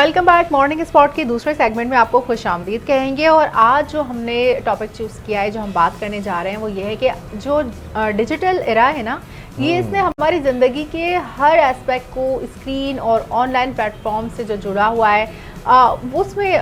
Welcome back. Morning spot के दूसरे segment में आपको खुश आमदीद कहेंगे। और आज जो हमने टॉपिक चूज़ किया है, जो हम बात करने जा रहे हैं, वो ये है कि जो डिजिटल एरा है ना, ये इसने हमारी ज़िंदगी के हर एस्पेक्ट को स्क्रीन और ऑनलाइन प्लेटफॉर्म से जो जुड़ा हुआ है उसमें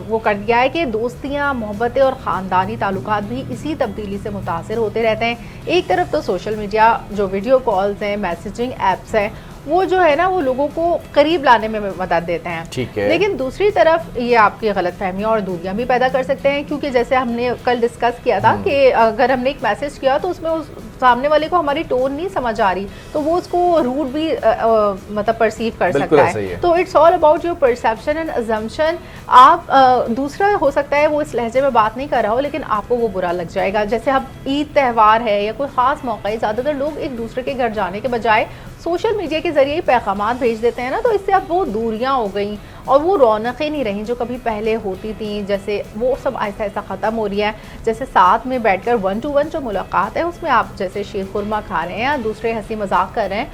वो कर दिया है कि दोस्तियाँ, मोहब्बतें और ख़ानदानी ताल्लुकात भी इसी तब्दीली से मुतासर होते रहते हैं। एक तरफ तो सोशल मीडिया, जो वीडियो कॉल्स हैं, मैसेजिंग ऐप्स हैं, वो जो है ना वो लोगों को करीब लाने में मदद देते हैं, ठीक है। लेकिन दूसरी तरफ ये आपकी गलतफहमियां और दूरियां भी पैदा कर सकते हैं, क्योंकि जैसे हमने कल डिस्कस किया था कि अगर हमने एक मैसेज किया तो उसमें उस सामने वाले को हमारी टोन नहीं समझ आ रही तो वो उसको रूड भी मतलब परसीव कर सकता है। तो it's all about your perception and assumption. आप दूसरा हो सकता है वो इस लहजे में बात नहीं कर रहा हो, लेकिन आपको वो बुरा लग जाएगा। जैसे अब ईद त्यौहार है या कोई ख़ास मौका है, ज़्यादातर लोग एक दूसरे के घर जाने के बजाय सोशल मीडिया के ज़रिए पैगामात भेज देते हैं ना, तो इससे अब वो दूरियां हो गई और वो रौनकें नहीं रहीं जो कभी पहले होती थी। जैसे वो सब आहिस्ता आहिस्ता ख़त्म हो रही है। जैसे साथ में बैठकर 1 to 1 जो मुलाकात है उसमें आप जैसे शीर खुरमा खा रहे हैं या दूसरे हंसी मजाक कर रहे हैं,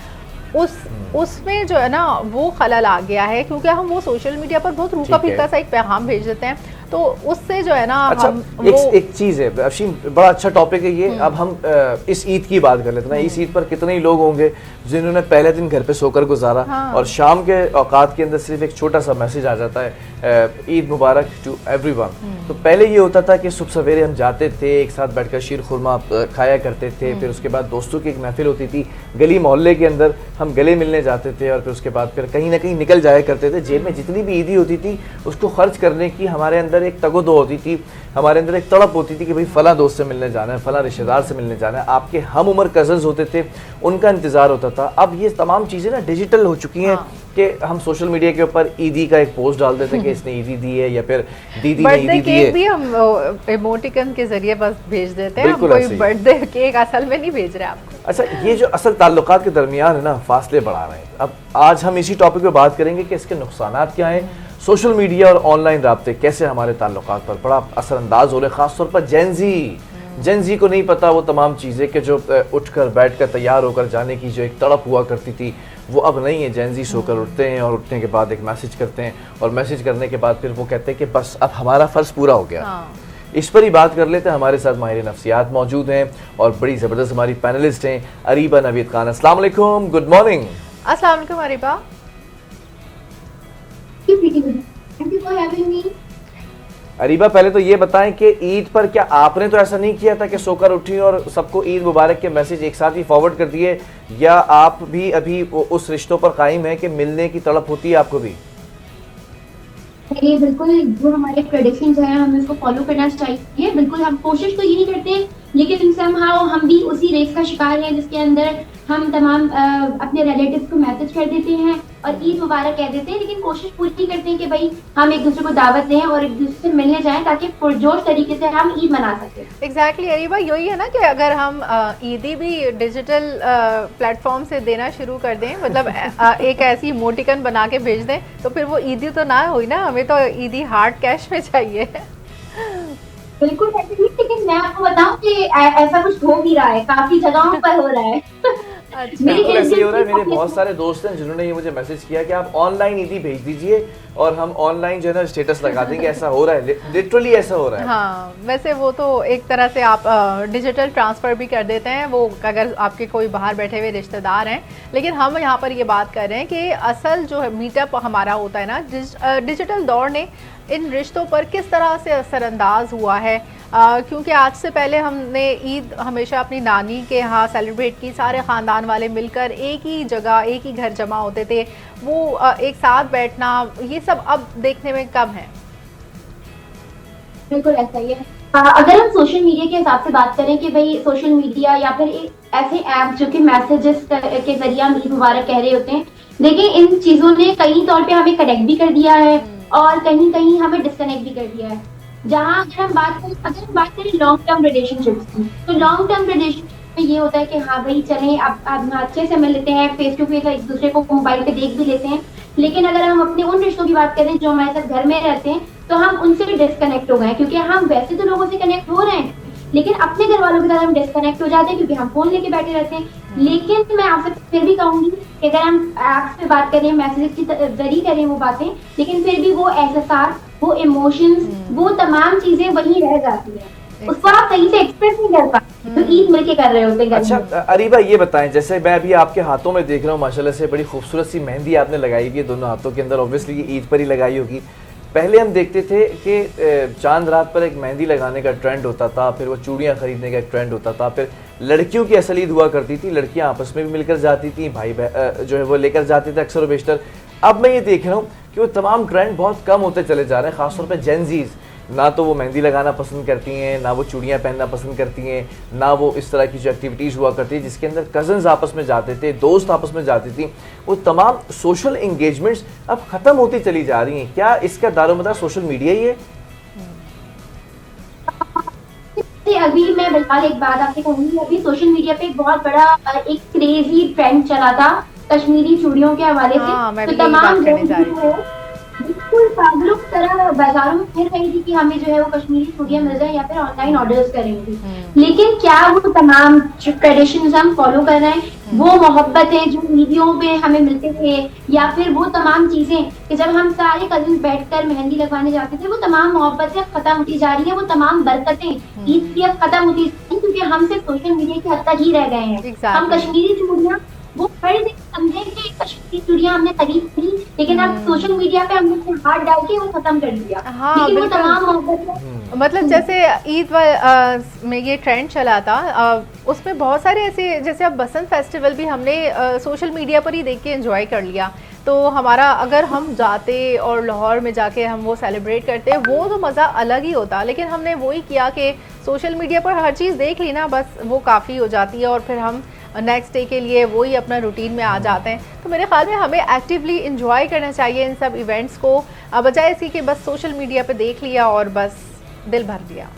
उसमें जो है ना वो खलल आ गया है, क्योंकि हम वो सोशल मीडिया पर बहुत रूखा फीका सा एक पैगाम भेज देते हैं, तो उससे जो है ना अच्छा, हम एक चीज़ है अफशीन, बड़ा अच्छा टॉपिक है ये। अब हम इस ईद की बात कर लेते हैं ना। इस ईद पर कितने ही लोग होंगे जिन्होंने पहले दिन घर पे सोकर गुजारा, और शाम के औकात के अंदर सिर्फ एक छोटा सा मैसेज आ जाता है, ईद मुबारक टू एवरीवन। तो पहले ये होता था कि सुबह सवेरे हम जाते थे, एक साथ बैठकर शीर खुरमा खाया करते थे, फिर उसके बाद दोस्तों की एक महफिल होती थी गली मोहल्ले के अंदर, हम गले मिलने जाते थे, और फिर उसके बाद फिर कहीं ना कहीं निकल जाया करते थे। जेब में जितनी भी ईदी होती थी उसको खर्च करने की हमारे अंदर एक तगोदो होती थी, हमारे अंदर एक तड़प होती थी कि भाई फला दोस्त से मिलने जाना है, फला रिश्तेदार से मिलने जाना है। आपके हम उम्र कजन्स होते थे, उनका इंतजार होता था। अब ये तमाम चीज़ें ना डिजिटल हो चुकी हैं कि हम सोशल मीडिया के ऊपर ईदी का एक पोस्ट डाल देते हैं कि इसने ईदी दी है, या फिर दीदी ने ईदी दी है। भी हम इमोटिकन के जरिए बस भेज देते हैं, हम कोई बर्थडे केक असल में नहीं भेज रहे आपको। अच्छा, ये जो असल ताल्लुकात के दरमियान है ना, फासले बढ़ा रहे हैं। अब आज हम इसी टॉपिक पे बात करेंगे कि इसके नुकसानात क्या हैं, सोशल मीडिया और ऑनलाइन राब्ते कैसे हमारे ताल्लुकात पर बड़ा असरअंदाज हो रहे हैं, खासतौर पर जेनजी को नहीं पता वो तमाम चीज़ें कि जो उठकर बैठकर तैयार होकर जाने की जो एक तड़प हुआ करती थी वो अब नहीं है। जेनजी सोकर उठते हैं और उठने के बाद एक मैसेज करते हैं, और मैसेज करने के बाद फिर वो कहते हैं कि बस अब हमारा फ़र्ज़ पूरा हो गया। इस पर ही बात कर लेते हैं। हमारे साथ माहिर नफ्सियात मौजूद हैं और बड़ी ज़बरदस्त हमारी पैनलिस्ट हैं, अरीबा नवीद खान। अस्सलाम वालेकुम, गुड मॉर्निंग। अस्सलाम वालेकुम अरीबा। अरीबा, पहले तो ये बताएं कि ईद पर क्या आपने तो ऐसा नहीं किया था कि सोकर उठी और सबको ईद मुबारक के मैसेज एक साथ ही फॉरवर्ड कर दिए, या आप भी अभी उस रिश्तों पर कायम है कि मिलने की तड़प होती है आपको भी? बिल्कुल, जो हमारे ट्रेडिशंस हैं हमें उसको फॉलो करना चाहिए। बिल्कुल, हम कोशिश तो ये नहीं करते, लेकिन समहाउ हम भी उसी रेस का शिकार हैं जिसके अंदर हम तमाम अपने रिलेटिव्स को मैसेज कर देते हैं और ईद मुबारक कह देते हैं, लेकिन कोशिश पूरी करते हैं कि भाई हम एक दूसरे को दावत दें और एक दूसरे से मिलने जाएं ताकि पुरजोश तरीके से हम ईद मना सकें। एग्जैक्टली अरीबा, यही है ना कि अगर हम ईदी भी डिजिटल प्लेटफॉर्म से देना शुरू कर दें, मतलब एक ऐसी इमोटिकन बना के भेज दें, तो फिर वो ईदी तो ना हुई ना, हमें तो ईदी हार्ड कैश में चाहिए। बिल्कुल, लेकिन मैं आपको बताऊं कि ऐसा कुछ हो भी रहा है, काफी जगहों पर हो रहा है। अच्छा, ऐसे ही हो रहा है। मेरे बहुत सारे दोस्त हैं जिन्होंने ये मुझे मैसेज किया कि आप ऑनलाइन ईदी भेज दीजिए और हम ऑनलाइन जो है ना स्टेटस लगा देंगे। ऐसा हो रहा है, लिटरली ऐसा हो रहा है। हाँ, वैसे वो तो एक तरह से आप डिजिटल ट्रांसफ़र भी कर देते हैं, वो अगर आपके कोई बाहर बैठे हुए रिश्तेदार हैं। लेकिन हम यहाँ पर ये बात कर रहे हैं कि असल जो मीटअप हमारा होता है ना, डिजिटल दौर ने इन रिश्तों पर किस तरह से असरअंदाज हुआ है। क्योंकि आज से पहले हमने ईद हमेशा अपनी नानी के यहाँ सेलिब्रेट की, सारे ख़ानदान वाले मिलकर एक ही जगह एक ही घर जमा होते थे, वो एक साथ बैठना, ये सब अब देखने में कम है। बिल्कुल ऐसा ही है। अगर हम सोशल मीडिया के हिसाब से बात करें कि भाई सोशल मीडिया या फिर ऐसे ऐप जो कि मैसेजेस के जरिए हम ईद मुबारक कह रहे होते हैं, देखिए इन चीज़ों ने कई तौर पे हमें कनेक्ट भी कर दिया है और कहीं कहीं हमें डिस्कनेक्ट भी कर दिया है। जहाँ अगर हम बात करें लॉन्ग टर्म रिलेशनशिप्स की, तो लॉन्ग टर्म रिलेशनशिप में ये होता है कि हाँ भाई चलें अब अच्छे से मिल लेते हैं, फेस टू फेस एक दूसरे को मोबाइल पे देख भी लेते हैं। लेकिन अगर हम अपने उन रिश्तों की बात करें जो हमारे साथ घर में रहते हैं, तो हम उनसे भी डिस्कनेक्ट हो गए, क्योंकि हम वैसे तो लोगों से कनेक्ट हो रहे हैं, लेकिन अपने घर वालों के साथ हम डिस्कनेक्ट हो जाते हैं क्योंकि हम फोन लेके बैठे रहते हैं। लेकिन मैं आपसे फिर भी कहूंगी कि अगर हम ऐप्स पे बात करें, मैसेज के जरिए करें वो बातें, लेकिन फिर भी वो एहसास, वो इमोशंस, वो तमाम चीजें वहीं रह जाती है, उसको आप सही से एक्सप्रेस नहीं कर पाते। तो ईद मिलके कर रहे होते हैं। अच्छा अरीबा, ये बताएं, जैसे मैं अभी आपके हाथों में देख रहा हूँ माशाल्लाह से बड़ी खूबसूरत सी मेहंदी आपने लगाई हुई है दोनों हाथों के अंदर। ऑब्वियसली ये ईद पर ही लगाई होगी। पहले हम देखते थे कि चांद रात पर एक मेहंदी लगाने का ट्रेंड होता था, फिर वो चूड़ियाँ खरीदने का एक ट्रेंड होता था, फिर लड़कियों की असल ईद हुआ करती थी, लड़कियाँ आपस में भी मिलकर जाती थी, भाई जो है वो लेकर जाते थे अक्सर व बेशतर। अब मैं ये देख रहा हूँ कि वो तमाम ट्रेंड बहुत कम होते चले जा रहे हैं, खासतौर पर जेनजीज ना तो वो मेहंदी लगाना पसंद करती हैं, ना वो चूड़ियाँ पहनना पसंद करती हैं, ना वो इस तरह की जो एक्टिविटीज़ हुआ करती है जिसके अंदर कज़न्स आपस में जाते थे, दोस्त आपस में जाती थी, वो तमाम सोशल इंगेजमेंट्स अब ख़त्म होती चली जा रही हैं। क्या इसका दारोमदार सोशल मीडिया ही है? अभी मैं बिल्कुल एक बात आपसे कहूंगी, अभी सोशल मीडिया पे एक बहुत बड़ा एक क्रेजी ट्रेंड चला था कश्मीरी चूड़ियों के हवाले से। तो तमाम बिल्कुल पागलों की तरह बाजारों में फिर रही थी कि हमें जो है वो कश्मीरी चूड़ियां मिल जाए या फिर ऑनलाइन ऑर्डर्स करेंगे। लेकिन क्या वो तमाम ट्रेडिशंस हम फॉलो कर रहे हैं, वो मोहब्बतें जो वीडियो में हमें मिलते थे, या फिर वो तमाम चीजें कि जब हम सारे कजिन बैठकर मेहंदी लगवाने जाते थे, वो तमाम मोहब्बतें खत्म होती जा रही है, वो तमाम बरकतें ईद की अब खत्म होती जा रही है क्योंकि हम सिर्फ सोशल मीडिया की हद तक ही रह गए हैं। हम कश्मीरी चूड़ियां वो बड़े से समझे कि कश्मीरी चूड़ियां हमने खरीद ली, लेकिन अब सोशल मीडिया पे हमने हाथ डाल के वो खत्म कर दिया। हाँ, लेकिन वो तमाम मोहब्बत मतलब जैसे ईद में ये ट्रेंड चला था, उसमें बहुत सारे ऐसे, जैसे अब बसंत फेस्टिवल भी हमने सोशल मीडिया पर ही देख के एंजॉय कर लिया। तो हमारा अगर हम जाते और लाहौर में जाके हम वो सेलिब्रेट करते, वो तो मज़ा अलग ही होता, लेकिन हमने वही किया कि सोशल मीडिया पर हर चीज़ देख ली ना, बस वो काफ़ी हो जाती है और फिर हम नेक्स्ट डे के लिए वही अपना रूटीन में आ जाते हैं। तो मेरे ख्याल में हमें एक्टिवली इंजॉय करना चाहिए इन सब इवेंट्स को, बजाय इसी के बस सोशल मीडिया पे देख लिया और बस दिल भर दिया।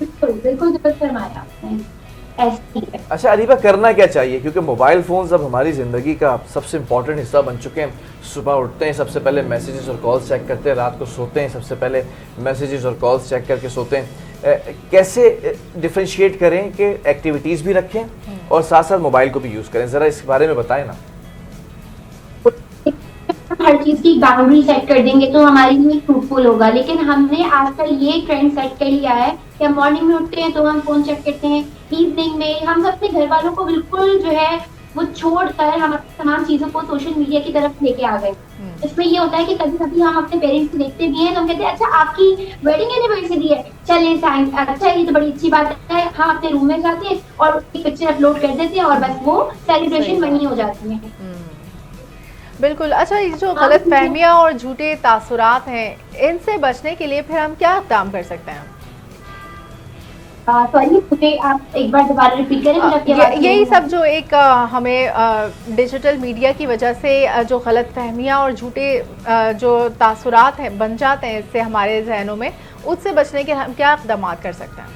बिल्कुल फरमाया आपने। अच्छा अरीबा, करना क्या चाहिए, क्योंकि मोबाइल फ़ोन्स अब हमारी ज़िंदगी का सबसे इम्पॉर्टेंट हिस्सा बन चुके हैं। सुबह उठते हैं सबसे पहले मैसेजेस और कॉल्स चेक करते हैं, रात को सोते हैं सबसे पहले मैसेजेस और कॉल्स चेक करके सोते हैं। कैसे डिफ्रेंशिएट करें कि एक्टिविटीज़ भी रखें और साथ साथ मोबाइल को भी यूज़ करें, ज़रा इस बारे में बताएं ना। हर चीज की बाउंड्री सेट कर देंगे तो हमारे लिए फ्रूटफुल होगा, लेकिन हमने आजकल ये ट्रेंड सेट कर लिया है कि हम मॉर्निंग में उठते हैं तो हम फोन चेक करते हैं, इवनिंग में हम अपने घर वालों को बिल्कुल जो है वो छोड़कर हम अपनी तमाम चीजों को सोशल मीडिया की तरफ लेके आ गए। इसमें ये होता है कि कभी कभी हम अपने पेरेंट्स को देखते भी हैं तो हम कहते हैं अच्छा आपकी वेडिंग एनिवर्सरी है, चलिए अच्छा ये तो बड़ी अच्छी बात है, हम अपने रूम में जाते हैं और उसकी पिक्चर अपलोड कर देते हैं और बस वो सेलिब्रेशन वहीं हो जाती है। बिल्कुल। अच्छा, ये जो गलत फहमियाँ और झूठे तासुरात हैं, इनसे बचने के लिए फिर हम क्या इक़दाम कर सकते हैं? सॉरी, मुझे आप एक बार दोबारा रिपीट करें। यही सब जो एक हमें डिजिटल मीडिया की वजह से जो गलत फहमियाँ और झूठे जो तासुरात हैं बन जाते हैं इससे हमारे जहनों में, उससे बचने के हम क्या इक़दाम कर सकते हैं?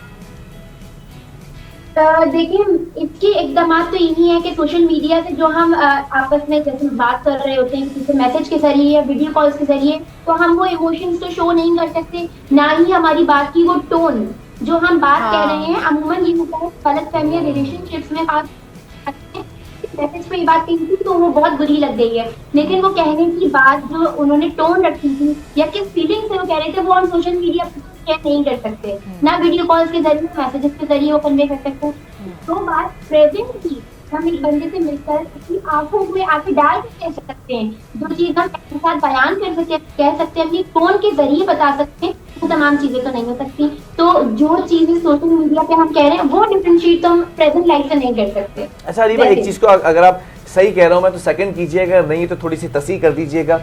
देखिए, इसके इकदाम तो यही है कि सोशल मीडिया से जो हम आपस में जैसे बात कर रहे होते हैं किसी से मैसेज के जरिए या वीडियो कॉल्स के जरिए, तो हम वो इमोशंस तो शो नहीं कर सकते, ना ही हमारी बात की वो टोन जो हम बात कह रहे हैं। अमूमन ये होता है गलत फहमियां रिलेशनशिप्स में, खास मैसेज पे ये बात कही थी तो वो बहुत बुरी लग गई है, लेकिन वो कहने की बात जो उन्होंने टोन रखी थी या किस फीलिंग से वो कह रहे थे वो हम सोशल मीडिया पर नहीं कर सकते, ना वीडियो कॉल्स के जरिए, मैसेजेस के जरिए वो कन्वे कर सकते। तो बात प्रेजेंट की हम एक बंदे से मिलकर अपनी आंखों में आंखें डाल के कह सकते हैं, जो चीज हम अपने साथ बयान कर सकते हैं, कह सकते हैं, अपनी टोन के जरिए बता सकते हैं, वो तमाम चीजें तो नहीं हो सकती। तो जो चीजें सोशल मीडिया पे हम कह रहे हैं वो डिफरेंशिएट तो हम प्रेजेंट लाइफ से नहीं कर सकते। अच्छा अरीबा, एक चीज को अगर आप सही कह रहा हूँ मैं तो सेकंड कीजिएगा, नहीं तो थोड़ी सी तस्हीह कर दीजिएगा,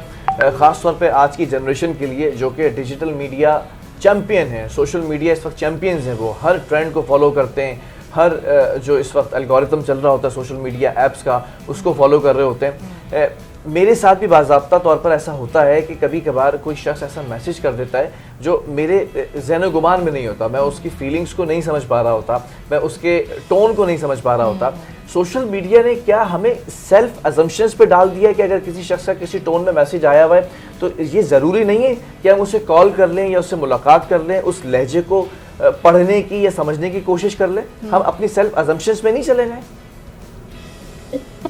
खास तौर पे आज की जनरेशन के लिए जो कि डिजिटल मीडिया चैंपियन है, सोशल मीडिया इस वक्त चैंपियंस हैं, वो हर ट्रेंड को फॉलो करते हैं, हर जो इस वक्त एल्गोरिथम चल रहा होता है सोशल मीडिया ऐप्स का उसको फॉलो कर रहे होते हैं। मेरे साथ भी बाज़ाब्ता तौर पर ऐसा होता है कि कभी कभार कोई शख्स ऐसा मैसेज कर देता है जो मेरे ज़हन गुमान में नहीं होता, मैं उसकी फीलिंग्स को नहीं समझ पा रहा होता, मैं उसके टोन को नहीं समझ पा रहा होता। सोशल मीडिया ने क्या हमें सेल्फ अजम्पशंस पे डाल दिया है कि अगर किसी शख्स का किसी टोन में मैसेज आया हुआ है तो ये ज़रूरी नहीं है कि हम उसे कॉल कर लें या उससे मुलाकात कर लें, उस लहजे को पढ़ने की या समझने की कोशिश कर ले, हम अपनी सेल्फ अजम्पशंस में नहीं चले जाएं।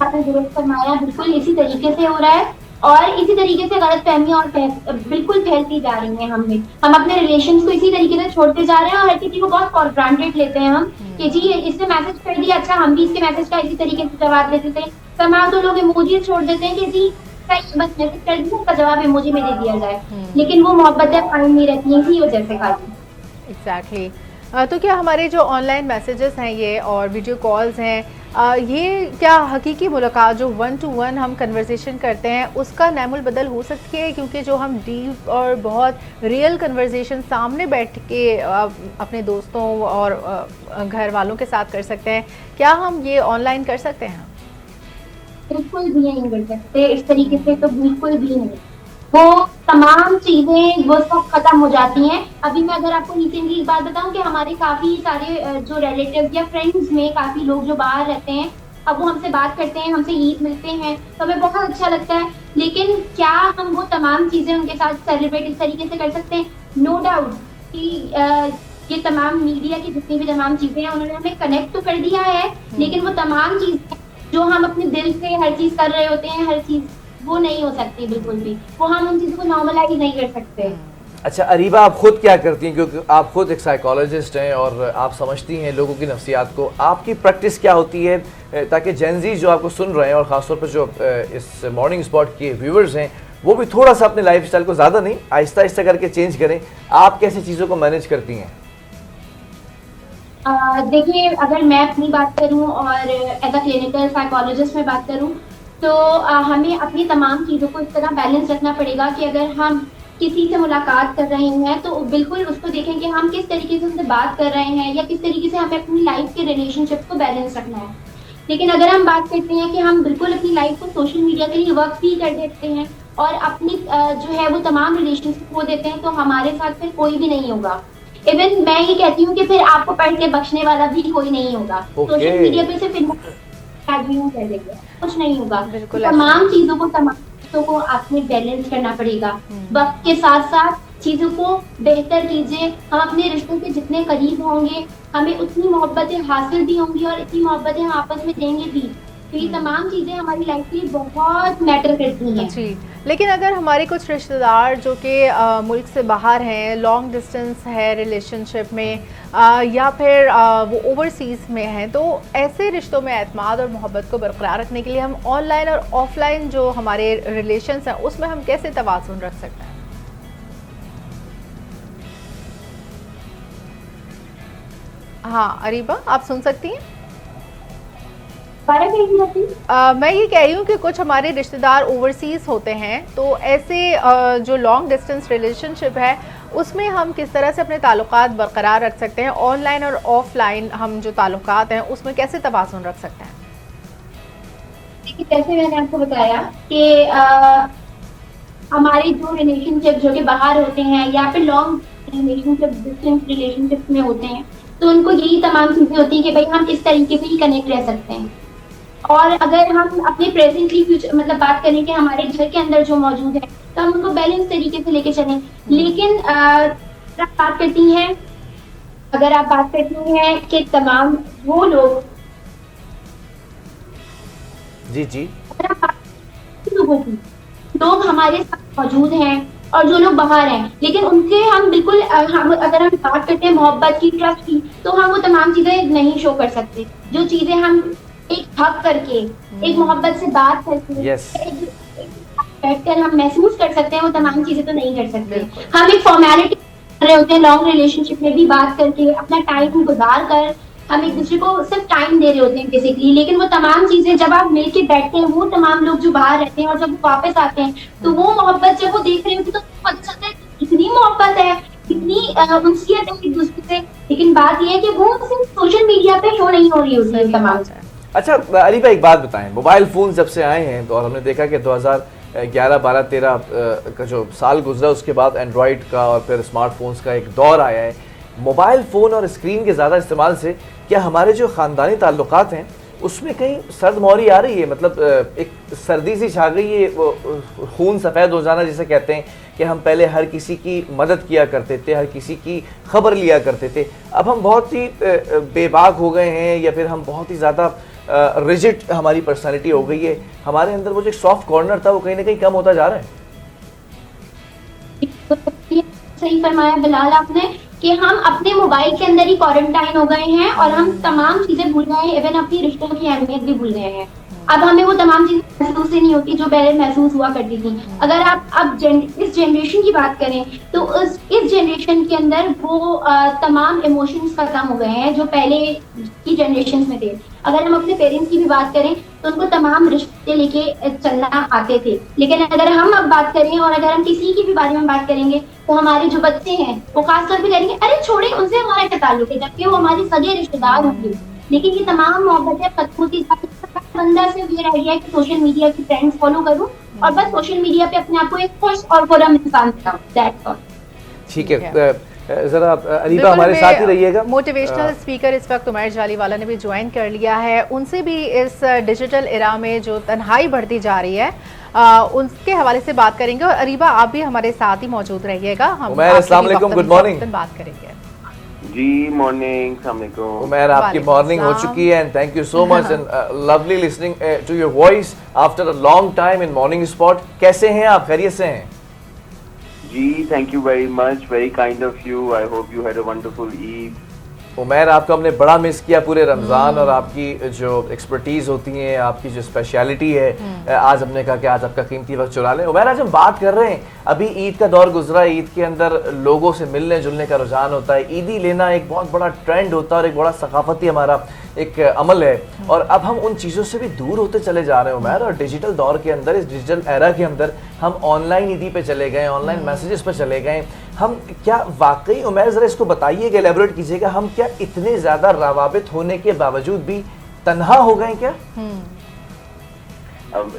आपने दुरुस्त फरमाया, बिल्कुल इसी तरीके से हो रहा है और इसी तरीके से गलत फहमियां और बिल्कुल फैलती जा रही हैं। हम अपने रिलेशंस को इसी तरीके से छोड़ते जा रहे हैं और हर किसी को बहुत फॉर ग्रांटेड लेते हैं हम कि जी इसने मैसेज कर दिया, अच्छा हम भी इसके मैसेज का इसी तरीके से जवाब दे देते हैं। तमाम तो लोग इमोजी छोड़ देते हैं कि जी बस मैसेज कर दिया, उसका जवाब इमोजी में दे दिया जाए, लेकिन वो मोहब्बतें कायम नहीं रहती हैं इसी वजह से खाली। एग्जैक्टली। तो क्या हमारे जो ऑनलाइन मैसेजेस हैं ये और वीडियो कॉल्स हैं, ये क्या हकीकी मुलाकात जो 1 to 1 हम कन्वर्सेशन करते हैं उसका नैमुल बदल हो सकती है? क्योंकि जो हम डीप और बहुत रियल कन्वर्सेशन सामने बैठ के अपने दोस्तों और घर वालों के साथ कर सकते हैं, क्या हम ये ऑनलाइन कर सकते हैं? बिल्कुल भी नहीं कर सकते इस तरीके से, तो बिल्कुल भी नहीं। वो तमाम चीजें वो सब खत्म हो जाती हैं। अभी मैं अगर आपको रिसेंटली बात बताऊं कि हमारे काफी सारे जो रिलेटिव्स या फ्रेंड्स में काफी लोग जो बाहर रहते हैं, अब वो हमसे बात करते हैं, हमसे ईद मिलते हैं, तो हमें बहुत अच्छा लगता है। लेकिन क्या हम वो तमाम चीजें उनके साथ सेलिब्रेट इस तरीके से कर सकते हैं? नो डाउट कि ये तमाम मीडिया की जितनी भी तमाम चीजें हैं उन्होंने हमें कनेक्ट तो कर दिया है, लेकिन वो तमाम चीजें जो हम अपने दिल से हर चीज कर रहे होते हैं, हर चीज वो नहीं हो सकती बिल्कुल भी। वो हम उन चीजों को नॉर्मलाइज नहीं कर सकते। अच्छा अरीबा, आप खुद क्या करती हैं, क्योंकि आप खुद एक साइकोलॉजिस्ट हैं और आप समझती हैं लोगों की नफ्सियात को, आपकी प्रैक्टिस क्या होती है ताकि जेनजी जो आपको सुन रहे हैं और ख़ासतौर पर जो इस मॉर्निंग स्पॉट के व्यूवर्स हैं वो भी थोड़ा सा अपने लाइफस्टाइल को ज़्यादा नहीं आहिस्ता आहिस्ता करके चेंज करें, आप कैसे चीज़ों को मैनेज करती हैं? देखिए, अगर मैं अपनी बात करूं और एज अ क्लिनिकल साइकोलॉजिस्ट में बात करूं तो हमें अपनी तमाम चीज़ों को इस तरह बैलेंस रखना पड़ेगा कि अगर हम किसी से मुलाकात कर रहे हैं तो बिल्कुल उसको देखें कि हम किस तरीके से उनसे बात कर रहे हैं या किस तरीके से हमें अपनी लाइफ के रिलेशनशिप को बैलेंस रखना है। लेकिन अगर हम बात करते हैं कि हम बिल्कुल अपनी लाइफ को सोशल मीडिया के लिए वर्क भी कर देते हैं और अपनी जो है वो तमाम रिलेशनशिप खो देते हैं, तो हमारे साथ फिर कोई भी नहीं होगा। इवन मैं ये कहती हूँ कि फिर आपको पढ़ के बख्शने वाला भी कोई नहीं होगा। सोशल मीडिया पे से फिर कुछ नहीं होगा। तमाम चीजों को आपने बैलेंस करना पड़ेगा। वक्त के साथ साथ चीजों को बेहतर कीजिए। हम अपने रिश्तों के जितने करीब होंगे हमें उतनी मोहब्बतें हासिल भी होंगी और इतनी मोहब्बतें हम आपस में देंगे भी। तो ये तमाम चीजें हमारी लाइफ के लिए बहुत मैटर करती हैं। जी, लेकिन अगर हमारे कुछ रिश्तेदार जो कि मुल्क से बाहर हैं, लॉन्ग डिस्टेंस है रिलेशनशिप में या फिर वो ओवरसीज़ में हैं, तो ऐसे रिश्तों में एतमाद और मोहब्बत को बरकरार रखने के लिए हम ऑनलाइन और ऑफलाइन जो हमारे रिलेशंस हैं उसमें हम कैसे तवाज़ुन रख सकते हैं? हाँ अरीबा, आप सुन सकती हैं? मैं ये कह रही हूँ कि कुछ हमारे रिश्तेदार ओवरसीज़ होते हैं, तो ऐसे जो लॉन्ग डिस्टेंस रिलेशनशिप है उसमें हम किस तरह से अपने ताल्लुकात बरकरार रख सकते हैं? ऑनलाइन और ऑफलाइन हम जो ताल्लुकात हैं उसमें कैसे तवाज़ुन रख सकते हैं? देखिए, जैसे मैंने आपको बताया कि हमारे जो रिलेशनशिप जो कि बाहर होते हैं या फिर लॉन्ग रिलेशनशिप डिस्टेंस रिलेशनशिप में होते हैं, तो उनको यही तमाम चीजें होती हैं कि भाई हम इस तरीके से ही कनेक्ट रह सकते हैं। और अगर हम अपने प्रेजेंटली फ्यूचर मतलब बात करें कि हमारे घर के अंदर जो मौजूद है तो हम उनको बैलेंस तरीके से लेके चलें। लेकिन अगर आप बात करती हैं कि तमाम वो लोग जी लोग हमारे साथ मौजूद हैं और जो लोग बाहर हैं, लेकिन उनके हम बिल्कुल अगर हम बात करते हैं मोहब्बत की, ट्रस्ट की, तो हम वो तमाम चीजें नहीं शो कर सकते। जो चीजें हम एक हक करके एक मोहब्बत से बात करके बैठकर हम महसूस कर सकते हैं, वो तमाम चीजें तो नहीं कर सकते। हम एक फॉर्मेलिटी कर रहे होते हैं लॉन्ग रिलेशनशिप में भी बात करके, अपना टाइम गुजार कर हम एक दूसरे को सिर्फ टाइम दे रहे होते हैं बेसिकली। लेकिन वो तमाम चीजें जब आप मिलके बैठते हैं, वो तमाम लोग जो बाहर रहते हैं और जब वो वापस आते हैं तो वो मोहब्बत जब वो देख रहे होते तो पता चलता है कितनी मोहब्बत है, कितनी उनसीयत है एक दूसरे से। लेकिन बात ये है कि वो सिर्फ सोशल मीडिया पे शो नहीं हो रही होती है तमाम। अच्छा अली भाई, एक बात बताएं, मोबाइल फ़ोन जब से आए हैं तो और हमने देखा कि 2011, 12, 13 का जो साल गुजरा उसके बाद एंड्रॉयड का और फिर स्मार्टफोन्स का एक दौर आया है। मोबाइल फ़ोन और स्क्रीन के ज़्यादा इस्तेमाल से क्या हमारे जो ख़ानदानी ताल्लुकात हैं उसमें कहीं सर्द मौरी आ रही है? मतलब एक सर्दी सी छा गई है, वो खून सफ़ेद हो जाना जिसे कहते हैं कि हम पहले हर किसी की मदद किया करते थे, हर किसी की खबर लिया करते थे। अब हम बहुत ही बेबाक हो गए हैं, या फिर हम बहुत ही ज़्यादा रिजिड हमारी पर्सनालिटी हो गई है। हमारे अंदर वो जो सॉफ्ट कॉर्नर था वो कहीं ना कहीं कम होता जा रहा है। सही फरमाया बिलाल आपने कि हम अपने मोबाइल के अंदर ही क्वारंटाइन हो गए हैं और हम तमाम चीजें भूल गए हैं, इवन अपनी रिश्तों की अहमियत भी भूल गए हैं। अब हमें वो तमाम चीजें महसूस ही नहीं होती जो पहले महसूस हुआ करती थी। अगर आप अब इस जनरेशन की बात करें तो इस जनरेशन के अंदर वो तमाम इमोशंस खत्म हो गए हैं जो पहले की जनरेशन में थे। अगर हम अपने पेरेंट्स की भी बात करें तो उनको तमाम रिश्ते लेके चलना आते थे, लेकिन अगर हम अब बात करें और अगर हम किसी की भी बारे में बात करेंगे तो हमारे जो बच्चे हैं वो खासतौर पे कहेंगे अरे छोड़े उनसे हमारा क्या ताल्लुक है, जबकि वो हमारे सगे रिश्तेदार होंगे। लेकिन ये तमाम मोहब्बतें खत्म होती जाती हैं। बंदा सिर्फ ये रह गया है कि सोशल मीडिया की ट्रेंड्स फॉलो करूं और बस सोशल मीडिया पे अपने आप को एक खुश और खुरम इंसान दिखाऊं, दैट्स ऑल। ठीक है, जरा अरीबा हमारे साथ ही रहिएगा। मोटिवेशनल स्पीकर इस वक्त उमैर जालीवाला ने भी ज्वाइन कर लिया है। उनसे भी इस डिजिटल एरा में जो तन्हाई बढ़ती जा रही है उनके हवाले से बात करेंगे। और अरीबा आप भी हमारे साथ ही मौजूद रहिएगा। हम उमैर अस्सलाम वालेकुम, गुड मॉर्निंग। बात करेंगे जी, मॉर्निंग, अस्सलाम वालेकुम। उमैर आपकी मॉर्निंग हो चुकी है and thank you so much and lovely listening to your voice after a long time in morning spot. कैसे हैं आप, खैरियत से हैं? जी, thank you very much, very kind of you. I hope you had a wonderful Eid. Umair आपको हमने बड़ा मिस किया पूरे रमज़ान, और आपकी जो एक्सपर्टीज़ होती है, आपकी जो स्पेशलिटी है, आज हमने कहा कि आज आपका कीमती वक्त चुरा लें। उमैर आज हम बात कर रहे हैं, अभी ईद का दौर गुजरा है, ईद के अंदर लोगों से मिलने जुलने का रुझान होता है, ईदी लेना एक बहुत बड़ा ट्रेंड होता है और एक बड़ा सकाफती हमारा एक अमल है। और अब हम उन चीज़ों से भी दूर होते चले जा रहे हैं उमैर, और डिजिटल दौर के अंदर, इस डिजिटल एरा के अंदर हम ऑनलाइन ईदी पे चले गए, ऑनलाइन मैसेजेस पे चले गए। हम क्या वाकई, उमैर ज़रा इसको बताइएगा, एलेबोरेट कीजिएगा, हम क्या इतने ज़्यादा रवाबित होने के बावजूद भी तन्हा हो गए क्या?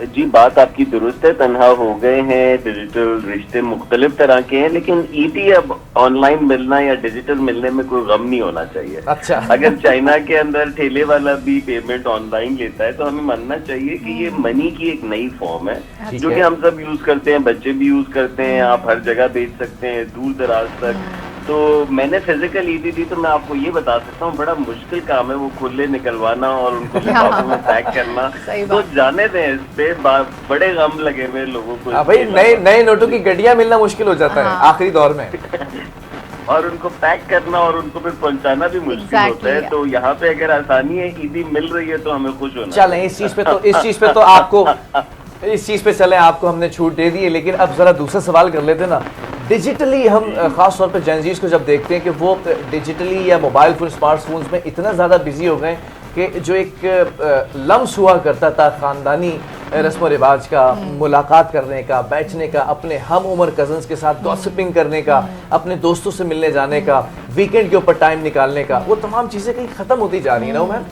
जी, बात आपकी दुरुस्त है, तन्हा हो गए हैं। डिजिटल रिश्ते मुख्तलिफ तरह के हैं, लेकिन ईदी अब ऑनलाइन मिलना या डिजिटल मिलने में कोई गम नहीं होना चाहिए। अच्छा। अगर चाइना के अंदर ठेले वाला भी पेमेंट ऑनलाइन लेता है तो हमें मानना चाहिए कि ये मनी की एक नई फॉर्म है जो कि हम सब यूज करते हैं, बच्चे भी यूज करते हैं, आप हर जगह भेज सकते हैं, दूर दराज तक। तो मैंने फिजिकल ईदी दी तो मैं आपको ये बता सकता हूँ, बड़ा मुश्किल काम है वो खुले निकलवाना और उनको लिफाफों में पैक करना। तो जाने दें, इस पे बड़े गम लगे हुए लोगों को। भाई नए नोटों की गड्डियां मिलना मुश्किल हो जाता है आखिरी दौर में और उनको पैक करना और उनको फिर पहुंचाना भी मुश्किल होता है। तो यहाँ पे अगर आसानी है, ईदी मिल रही है तो हमें खुश होना। चलें, इस चीज पे तो आपको इस चीज पे चले, आपको हमने छूट दे दी है। लेकिन अब जरा दूसरा सवाल कर लेते ना, डिजिटली हम खास तौर पे जेनजीज को जब देखते हैं कि वो डिजिटली या मोबाइल फोन, स्मार्टफोन्स में इतना ज़्यादा बिजी हो गए कि जो एक लम्स हुआ करता था ख़ानदानी रस्म व रिवाज का, मुलाकात करने का, बैठने का, अपने हम उम्र कजन्स के साथ गॉसिपिंग करने का, अपने दोस्तों से मिलने जाने का, वीकेंड के ऊपर टाइम निकालने का, वो तमाम चीज़ें कहीं ख़त्म होती जा रही है ना उमर?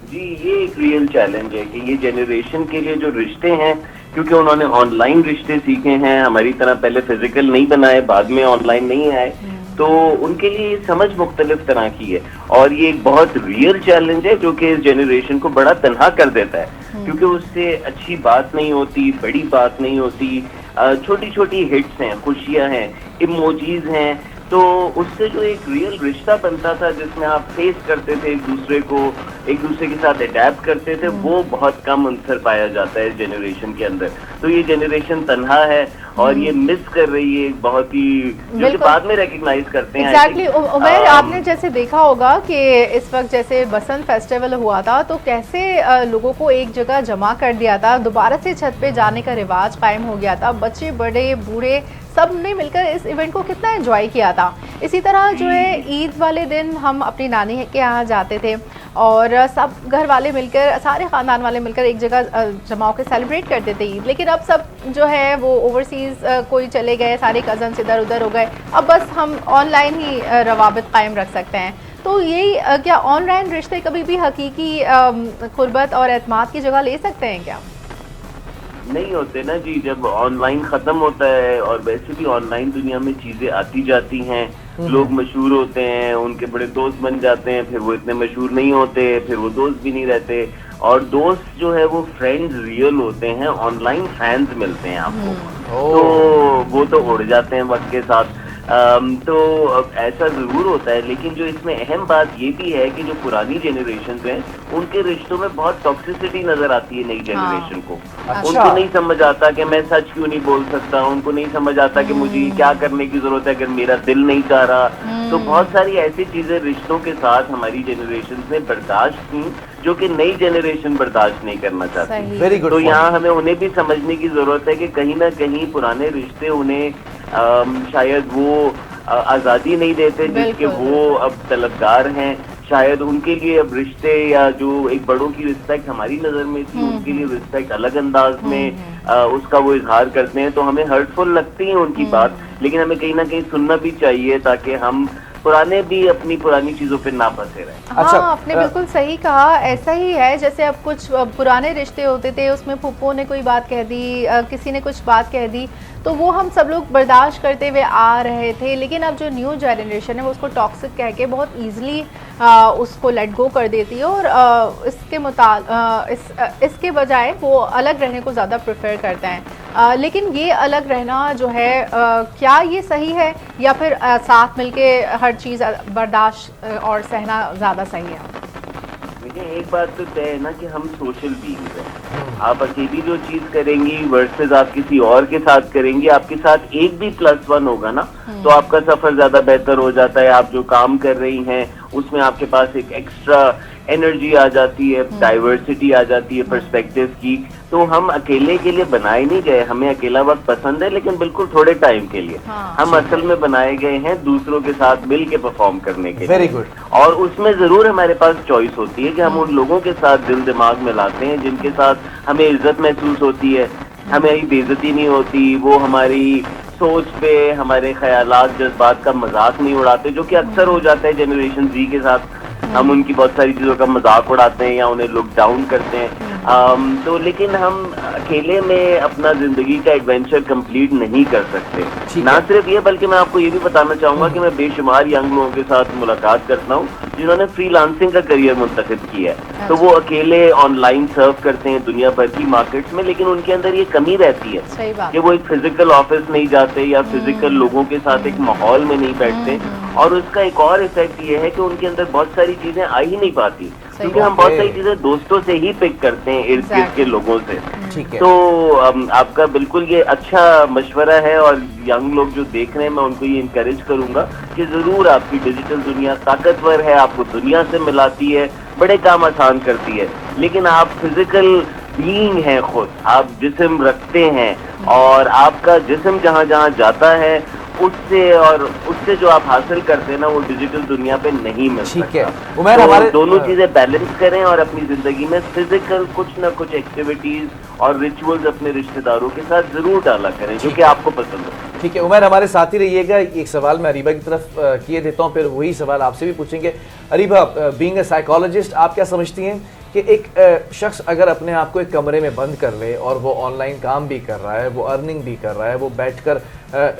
जी, ये एक रियल चैलेंज है कि ये जनरेशन के लिए जो रिश्ते हैं, क्योंकि उन्होंने ऑनलाइन रिश्ते सीखे हैं, हमारी तरह पहले फिजिकल नहीं बनाए, बाद में ऑनलाइन नहीं आए, तो उनके लिए समझ मुख्तलिफ तरह की है। और ये एक बहुत रियल चैलेंज है जो कि इस जनरेशन को बड़ा तन्हा कर देता है, क्योंकि उससे अच्छी बात नहीं होती, बड़ी बात नहीं होती, छोटी छोटी हिट्स हैं, खुशियां हैं, इमोजीज हैं। तो उससे जो एक रियल रिश्ता बनता था जिसमें आप फेस करते थे एक दूसरे को, एक दूसरे के साथ अडैप्ट करते थे, वो बहुत कम अंतर पाया जाता है इस जनरेशन के अंदर। तो ये जनरेशन तन्हा है और ये मिस कर रही है बहुत ही, जो कि बाद में रिकग्नाइज करते हैं। एग्जैक्टली उमर, आपने जैसे देखा होगा कि इस वक्त जैसे बसंत फेस्टिवल हुआ था तो कैसे लोगों को एक जगह जमा कर दिया था, दोबारा से छत पे जाने का रिवाज कायम हो गया था, बच्चे बड़े बूढ़े सब ने मिलकर इस इवेंट को कितना एंजॉय किया था। इसी तरह जो है ईद वाले दिन हम अपनी नानी के यहाँ जाते थे और सब घर वाले मिलकर, सारे ख़ानदान वाले मिलकर एक जगह जमा होकर सेलिब्रेट करते थे ईद। लेकिन अब सब जो है वो ओवरसीज़ कोई चले गए, सारे कज़न्स इधर उधर हो गए, अब बस हम ऑनलाइन ही रवाबित कायम रख सकते हैं। तो यही क्या ऑनलाइन रिश्ते कभी भी हकीकी क़ुर्बत और एतमाद की जगह ले सकते हैं क्या? नहीं होते ना जी, जब ऑनलाइन खत्म होता है, और वैसे भी ऑनलाइन दुनिया में चीजें आती जाती हैं, लोग मशहूर होते हैं, उनके बड़े दोस्त बन जाते हैं, फिर वो इतने मशहूर नहीं होते, फिर वो दोस्त भी नहीं रहते, और दोस्त जो है वो फ्रेंड्स रियल होते हैं, ऑनलाइन फैंस मिलते हैं आपको। तो वो तो उड़ जाते हैं वक्त के साथ। तो ऐसा जरूर होता है, लेकिन जो इसमें अहम बात ये भी है कि जो पुरानी जनरेशन हैं उनके रिश्तों में बहुत टॉक्सिसिटी नजर आती है नई जनरेशन को। उनको नहीं समझ आता कि मैं सच क्यों नहीं बोल सकता, उनको नहीं समझ आता कि मुझे क्या करने की जरूरत है अगर मेरा दिल नहीं चाह रहा। तो बहुत सारी ऐसी चीजें रिश्तों के साथ हमारी जनरेशन ने बर्दाश्त की जो कि नई जनरेशन बर्दाश्त नहीं करना चाहती। Very good. तो यहाँ हमें उन्हें भी समझने की जरूरत है कि कहीं ना कहीं पुराने रिश्ते उन्हें शायद वो आजादी नहीं देते जिसके वो अब तलबगार हैं। शायद उनके लिए अब रिश्ते या जो एक बड़ों की रिस्पेक्ट हमारी नजर में थी उनके लिए रिस्पेक्ट अलग अंदाज में उसका वो इजहार करते हैं। तो हमें हर्टफुल लगती है उनकी बात, लेकिन हमें कहीं ना कहीं सुनना भी चाहिए ताकि हम पुराने भी अपनी पुरानी चीजों पे ना फंसे रहे। हाँ, आपने बिल्कुल सही कहा। ऐसा ही है जैसे अब कुछ पुराने रिश्ते होते थे, उसमें फूफो ने कोई बात कह दी, किसी ने कुछ बात कह दी, तो वो हम सब लोग बर्दाश्त करते हुए आ रहे थे। लेकिन अब जो न्यू जनरेशन है वो उसको टॉक्सिक कह के बहुत ईजिली उसको लेट गो कर देती है और इसके बजाय वो अलग रहने को ज़्यादा प्रेफर करते हैं। लेकिन ये अलग रहना जो है क्या ये सही है या फिर साथ मिलके हर चीज़ बर्दाश्त और सहना ज़्यादा सही है? देखिए, एक बात तो तय है ना कि हम सोशल बीइंग्स हैं। आप अकेली जो चीज करेंगी वर्सेस आप किसी और के साथ करेंगी, आपके साथ एक भी +1 होगा ना तो आपका सफर ज्यादा बेहतर हो जाता है। आप जो काम कर रही हैं उसमें आपके पास एक एक्स्ट्रा एनर्जी आ जाती है, डाइवर्सिटी आ जाती है पर्सपेक्टिव की। तो हम अकेले के लिए बनाए नहीं गए, हमें अकेला वक्त पसंद है लेकिन बिल्कुल थोड़े टाइम के लिए। हम असल में बनाए गए हैं दूसरों के साथ मिल के परफॉर्म करने के लिए। Very good. और उसमें जरूर हमारे पास चॉइस होती है कि हम उन लोगों के साथ दिल दिमाग मिलाते हैं जिनके साथ हमें इज्जत महसूस होती है, हमें बेइज्जती नहीं होती, वो हमारी सोच पे हमारे ख्यालात जज्बात का मजाक नहीं उड़ाते, जो कि अक्सर हो जाता है जनरेशन Z के साथ। हम उनकी बहुत सारी चीजों का मजाक उड़ाते हैं या उन्हें लुक डाउन करते हैं। तो लेकिन हम अकेले में अपना जिंदगी का एडवेंचर कंप्लीट नहीं कर सकते। ना सिर्फ ये बल्कि मैं आपको ये भी बताना चाहूंगा कि मैं बेशुमार यंग लोगों के साथ मुलाकात करता हूँ जिन्होंने फ्रीलांसिंग का करियर मुंतखब किया है। तो वो अकेले ऑनलाइन सर्व करते हैं दुनिया भर की मार्केट्स में, लेकिन उनके अंदर ये कमी रहती है कि वो एक फिजिकल ऑफिस नहीं जाते या फिजिकल लोगों के साथ एक माहौल में नहीं बैठते। और उसका एक और इफेक्ट ये है कि उनके अंदर बहुत सारी चीजें आ ही नहीं पाती क्योंकि हम बहुत सारी चीजें दोस्तों से ही पिक करते हैं, इर्द गिर्द के लोगों से। तो आपका बिल्कुल ये अच्छा मशवरा है और यंग लोग जो देख रहे हैं मैं उनको ये इनकरेज करूंगा कि जरूर आपकी डिजिटल दुनिया ताकतवर है, आपको दुनिया से मिलाती है, बड़े काम आसान करती है, लेकिन आप फिजिकल बीइंग हैं, खुद आप जिस्म रखते हैं और आपका जिस्म जहाँ जहाँ जाता है उससे जो आप हासिल करते हैं ना वो डिजिटल दुनिया पे नहीं मिल सकता। ठीक है उमैर, हमारे दोनों चीजें बैलेंस करें और अपनी जिंदगी में फिजिकल कुछ ना कुछ एक्टिविटीज और रिचुअल्स अपने रिश्तेदारों के साथ जरूर डाला करें जो कि आपको पसंद हो। ठीक है उमैर, हमारे साथ ही रहिएगा। एक सवाल मैं अरीबा की तरफ किए देता हूँ, फिर वही सवाल आपसे भी पूछेंगे। अरीबा, बीइंग अ साइकोलॉजिस्ट, आप क्या समझती हैं कि एक शख्स अगर अपने आप को एक कमरे में बंद कर ले और वो ऑनलाइन काम भी कर रहा है, वो अर्निंग भी कर रहा है, वो बैठकर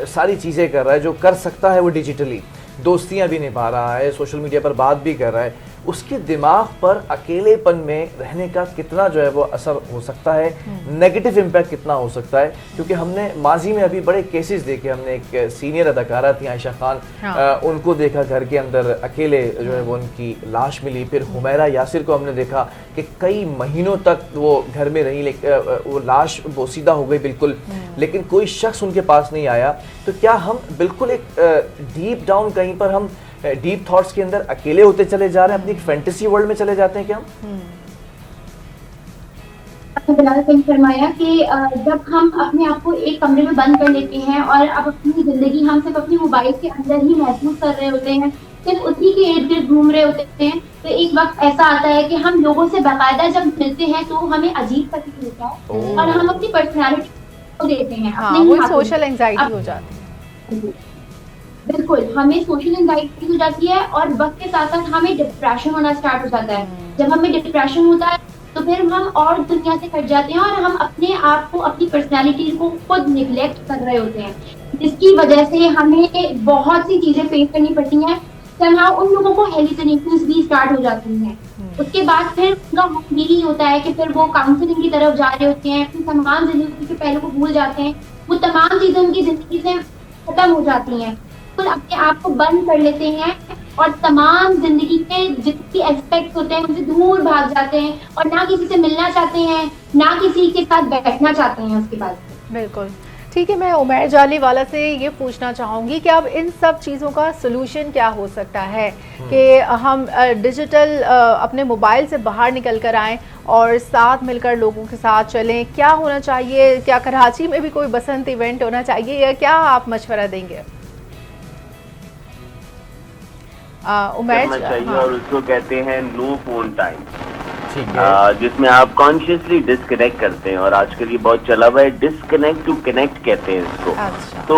सारी चीज़ें कर रहा है जो कर सकता है वो डिजिटली, दोस्तियां भी निभा रहा है, सोशल मीडिया पर बात भी कर रहा है, उसके दिमाग पर अकेलेपन में रहने का कितना जो है वो असर हो सकता है, नेगेटिव इम्पैक्ट कितना हो सकता है? क्योंकि हमने माजी में अभी बड़े केसेस देखे। हमने एक सीनियर अदाकारा थी आयशा खान, उनको देखा घर के अंदर अकेले जो है वो उनकी लाश मिली। फिर हुमैरा यासिर को हमने देखा कि कई महीनों तक वो घर में रही, वो लाश बोसीदा हो गई बिल्कुल, लेकिन कोई शख्स उनके पास नहीं आया। तो क्या हम बिल्कुल एक डीप डाउन कहीं पर हम डीप थॉट्स के अंदर अकेले होते चले जा रहे हैं, अपनी एक फैंटेसी वर्ल्ड में चले जाते हैं क्या हम? बिलाल सही फरमाया कि जब हम अपने आप को एक कमरे में बंद कर लेते हैं और अब अपनी जिंदगी हम सिर्फ अपने मोबाइल के अंदर ही महसूस कर रहे होते हैं, सिर्फ उसी के इर्द गिर्द घूम रहे होते हैं, तो एक वक्त ऐसा आता है कि हम लोगों से बाकायदा जब मिलते हैं तो हमें अजीब फील होता है और हम अपनी पर्सनैलिटी को देते हैं। वो सोशल एंजाइटी हो जाती है। बिल्कुल, हमें सोशल एंजाइटी हो जाती है और वक्त के साथ साथ हमें डिप्रेशन होना स्टार्ट हो जाता है। जब हमें डिप्रेशन होता है तो फिर हम और दुनिया से कट जाते हैं और हम अपने आप को, अपनी पर्सनालिटी को खुद निगलेक्ट कर रहे होते हैं, जिसकी वजह से हमें बहुत सी चीजें फेस करनी पड़ती हैं। उन लोगों को हेलुसिनेशंस भी स्टार्ट हो जाती हैं। उसके बाद फिर उनका यही होता है कि फिर वो काउंसलिंग की तरफ जा रहे होते हैं, अपनी तमाम जिंदगी के पहलू को भूल जाते हैं वो तमाम चीजें उनकी जिंदगी से खत्म हो जाती हैं, तो अपने आप को बंद कर लेते हैं और तमाम जिंदगी के जितने एस्पेक्ट्स होते हैं उनसे दूर भाग जाते हैं और ना किसी से मिलना चाहते हैं, ना किसी के साथ बैठना चाहते हैं उसके बाद। बिल्कुल ठीक है, मैं उमैर जाली वाला से ये पूछना चाहूँगी कि अब इन सब चीज़ों का सोल्यूशन क्या हो सकता है कि हम डिजिटल अपने मोबाइल से बाहर निकल कर आएँ और साथ मिलकर लोगों के साथ चलें, क्या होना चाहिए? क्या कराची में भी कोई बसंत इवेंट होना चाहिए या क्या आप मशवरा देंगे? करना चाहिए और उसको कहते हैं नो फोन टाइम, ठीक है। जिसमें आप कॉन्शियसली डिस्कनेक्ट करते हैं और आजकल ये बहुत चला हुआ है, डिस्कनेक्ट टू कनेक्ट कहते हैं इसको। अच्छा। तो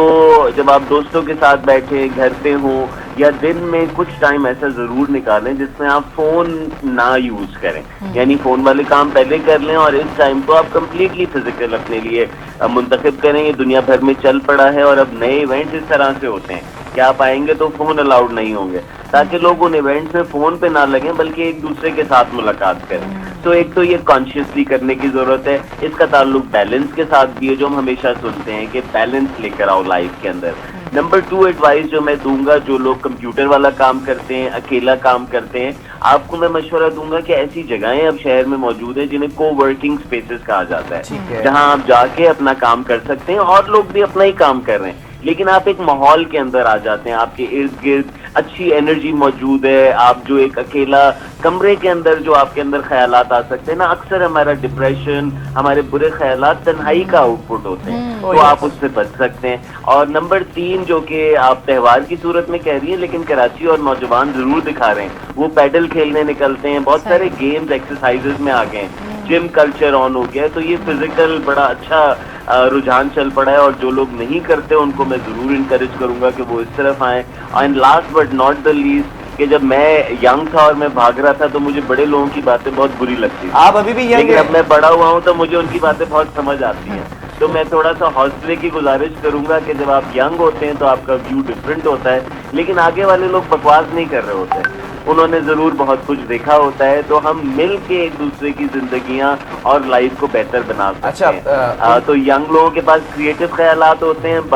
जब आप दोस्तों के साथ बैठे घर पे हो या दिन में कुछ टाइम ऐसा जरूर निकालें जिसमें आप फोन ना यूज करें, यानी फोन वाले काम पहले कर लें और इस टाइम को आप कंप्लीटली फिजिकल अपने लिए मुंतखब करें। ये दुनिया भर में चल पड़ा है और अब नए इवेंट्स इस तरह से होते हैं कि आप आएंगे तो फोन अलाउड नहीं होंगे, ताकि लोग उन इवेंट्स में फोन पे ना लगें बल्कि एक दूसरे के साथ मुलाकात करें। तो एक तो ये कॉन्शियसली करने की जरूरत है। इसका ताल्लुक बैलेंस के साथ भी है, जो हम हमेशा सुनते हैं कि बैलेंस लेकर आओ लाइफ के अंदर। नंबर 2 एडवाइस जो मैं दूंगा, जो लोग कंप्यूटर वाला काम करते हैं, अकेला काम करते हैं, आपको मैं मशवरा दूंगा कि ऐसी जगहें अब शहर में मौजूद है जिन्हें को वर्किंग स्पेसेस कहा जाता है, जहां आप जाके अपना काम कर सकते हैं और लोग भी अपना ही काम कर रहे हैं, लेकिन आप एक माहौल के अंदर आ जाते हैं, आपके इर्द गिर्द अच्छी एनर्जी मौजूद है। आप जो एक अकेला कमरे के अंदर जो आपके अंदर ख्यालात आ सकते हैं ना, अक्सर हमारा डिप्रेशन, हमारे बुरे ख्यालात तन्हाई का आउटपुट होते हैं, तो आप उससे बच सकते हैं। और नंबर 3 जो कि आप त्योहार की सूरत में कह रही हैं, लेकिन कराची और नौजवान जरूर दिखा रहे हैं, वो पैडल खेलने निकलते हैं, बहुत सारे गेम्स एक्सरसाइजेज में आ गए हैं, जिम कल्चर ऑन हो गया है, तो ये फिजिकल बड़ा अच्छा रुझान चल पड़ा है और जो लोग नहीं करते उनको मैं जरूर इनकरेज करूंगा कि वो इस तरफ आए। And last but not the least, कि जब मैं यंग था और मैं भाग रहा था तो मुझे बड़े लोगों की बातें बहुत बुरी लगती थी। आप अभी भी यंग लेकिन अब मैं बड़ा हुआ हूँ तो मुझे उनकी बातें बहुत समझ आती हैं। तो मैं थोड़ा सा हौसले की गुजारिश करूंगा कि जब आप यंग होते हैं तो आपका व्यू डिफरेंट होता है, लेकिन आगे वाले लोग बकवास नहीं कर रहे होते, उन्होंने जरूर बहुत कुछ देखा होता है, तो हम मिल के एक दूसरे की जिंदगियां और लाइफ को बेहतर बना सकते हैं। तो यंग लोगों के पास क्रिएटिव ख्यालात होते हैं,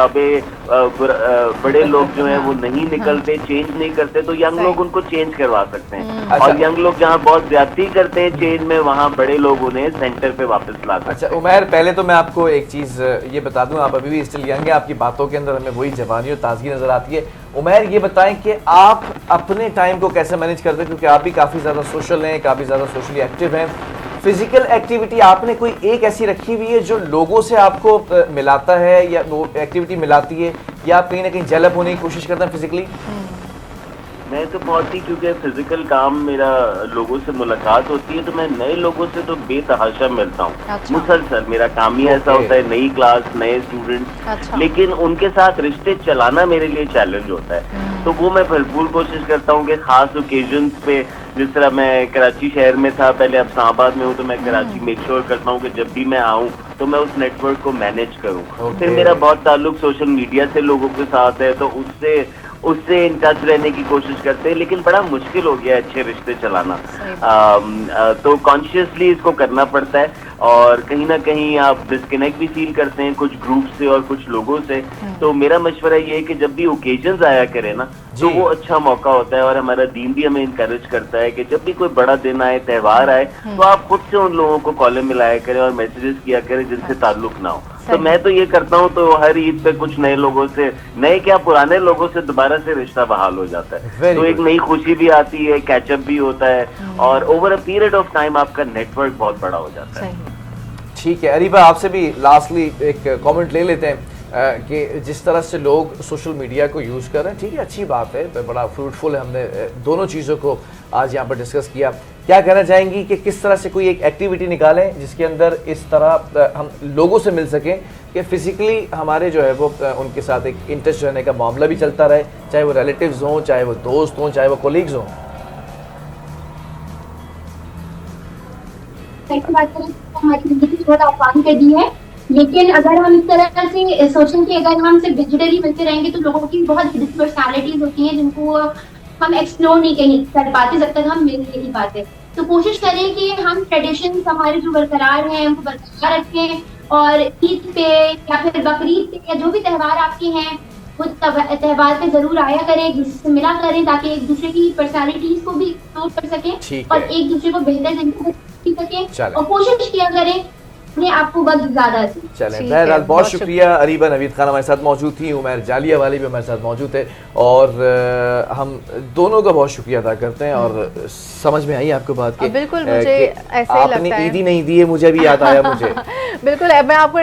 बड़े लोग जो हैं वो नहीं निकलते, चेंज नहीं करते, तो यंग लोग उनको चेंज करवा सकते हैं। और यंग लोग जहाँ बहुत ज्यादती करते हैं चेंज में, वहाँ बड़े लोग उन्हें सेंटर पे वापस ला सकते हैं। अच्छा उमैर, पहले तो मैं आपको एक चीज ये बता दूं, आप अभी भी स्टिल यंग है, आपकी बातों के अंदर हमें वही जवानी और ताजगी नजर आती है। उमैर ये बताएं कि आप अपने टाइम को कैसे मैनेज करते हैं, क्योंकि आप भी काफी ज्यादा सोशल हैं, काफी ज्यादा सोशली एक्टिव हैं। फिजिकल एक्टिविटी आपने कोई एक ऐसी रखी हुई है जो लोगों से आपको मिलाता है, या वो एक्टिविटी मिलाती है, या आप कहीं ना कहीं डेवलप होने की कोशिश करते हैं फिजिकली? मैं तो बहुत ही, क्योंकि फिजिकल काम मेरा लोगों से मुलाकात होती है, तो मैं नए लोगों से तो बेतहाशा मिलता हूँ। अच्छा। मुसलसल मेरा काम ही ऐसा होता है, नई क्लास, नए स्टूडेंट्स। अच्छा। लेकिन उनके साथ रिश्ते चलाना मेरे लिए चैलेंज होता है, तो वो मैं भरपूर कोशिश करता हूँ कि खास ओकेजन्स पे, जिस तरह मैं कराची शहर में था पहले, अब इस्लामाबाद में हूँ, तो मैं कराची मेक श्योर करता हूँ कि जब भी मैं आऊँ तो मैं उस नेटवर्क को मैनेज करूँ। फिर मेरा बहुत ताल्लुक सोशल मीडिया से लोगों के साथ है, तो उससे इन टच रहने की कोशिश करते हैं, लेकिन बड़ा मुश्किल हो गया अच्छे रिश्ते चलाना। तो कॉन्शियसली इसको करना पड़ता है और कहीं ना कहीं आप डिस्कनेक्ट भी फील करते हैं कुछ ग्रुप से और कुछ लोगों से। तो मेरा मशवरा ये है कि जब भी ओकेजन्स आया करे ना, तो वो अच्छा मौका होता है और हमारा दीन भी हमें इनकरेज करता है कि जब भी कोई बड़ा दिन आए, त्यौहार आए, तो आप खुद से उन लोगों को कॉलम मिलाया करें और मैसेजेस किया करें जिनसे ताल्लुक ना हो। तो मैं तो ये करता हूँ, तो हर ईद पे कुछ नए लोगों से, नए क्या पुराने लोगों से दोबारा से रिश्ता बहाल हो जाता है, तो एक नई खुशी भी आती है, कैचअप भी होता है और over a period of time आपका नेटवर्क बहुत बड़ा हो जाता है। ठीक है अरीबा, आपसे भी लास्टली एक कमेंट ले लेते हैं कि जिस तरह से लोग सोशल मीडिया को यूज़ कर रहे हैं, ठीक है अच्छी बात है, बड़ा फ्रूटफुल है, हमने दोनों चीज़ों को आज यहाँ पर डिस्कस किया। क्या कहना चाहेंगी कि किस तरह से कोई एक एक्टिविटी निकालें जिसके अंदर इस तरह हम लोगों से मिल सकें कि फिजिकली हमारे जो है वो उनके साथ एक इन टच रहने का मामला भी चलता रहे, चाहे वो रिलेटिव्स हों, चाहे वो दोस्त हों, चाहे वो कोलीग्स हों? बात करें तो हमारी जिंदगी थोड़ा आसान कर दी है, लेकिन अगर हम इस तरह से सोचें कि अगर हम सिर्फ डिजिटली मिलते रहेंगे तो लोगों की बहुत पर्सनैलिटीज होती हैं जिनको हम एक्सप्लोर नहीं कहीं कर पाते जब तक हम मिल नहीं पाते। तो कोशिश करें कि हम ट्रेडिशन हमारे जो बरकरार हैं उनको बरकरार रखें, और ईद पे या फिर बकरीद पे या जो भी त्योहार आपके हैं वो त्योहार पे जरूर आया करें, एक दूसरे से मिला करें, ताकि एक दूसरे की पर्सनालिटीज को भी एक्सप्लोर कर सकें और एक दूसरे को बेहतर तरीके से सकें और कोशिश किया करें अपने आप को वक्त ज्यादा से। चले बहरहाल बहुत शुक्रिया। अरीबा नवीद खान हमारे साथ मौजूद थी, उमैर जालिया वाली भी हमारे साथ मौजूद थे और हम दोनों का बहुत शुक्रिया अदा करते हैं। और समझ में आई आपको बात की? बिल्कुल, मुझे ऐसे ही लगता है। आपने ईदी नहीं दी है, मुझे भी याद आया मुझे। बिल्कुल, मैं आपको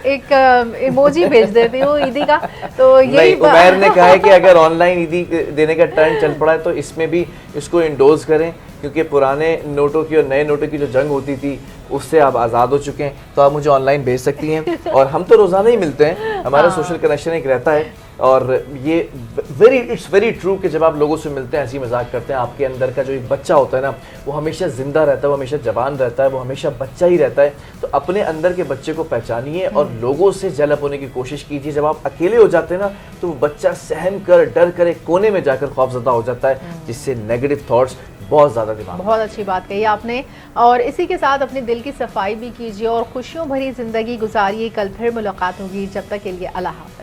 एक इमोजी भेज देती हूँ ईदी का। तो यही उमैर ने कहा है कि अगर ऑनलाइन ईदी देने का टर्न चल पड़ा है तो इसमें भी इसको इंडोर्स करें, क्योंकि पुराने नोटों की और नए नोटों की जो जंग होती थी उससे आप आज़ाद हो चुके हैं। तो आप मुझे ऑनलाइन भेज सकती हैं और हम तो रोज़ाना ही मिलते हैं, हमारा सोशल कनेक्शन एक रहता है। और ये इट्स वेरी ट्रू कि जब आप लोगों से मिलते हैं, हंसी मजाक करते हैं, आपके अंदर का जो एक बच्चा होता है ना, वो हमेशा जिंदा रहता है, वो हमेशा जवान रहता है, वो हमेशा बच्चा ही रहता है। तो अपने अंदर के बच्चे को पहचानिए और लोगों से जलब होने की कोशिश कीजिए। जब आप अकेले हो जाते हैं ना, तो वो बच्चा सहम कर डर कर एक कोने में जाकर खौफजदा हो जाता है, जिससे नेगेटिव थॉट्स बहुत ज़्यादा दिमाग। बहुत अच्छी बात कही आपने। और इसी के साथ अपने दिल की सफाई भी कीजिए और खुशियों भरी जिंदगी गुजारिए। कल फिर मुलाकात होगी, जब तक के लिए अल्लाह हाफ़िज़।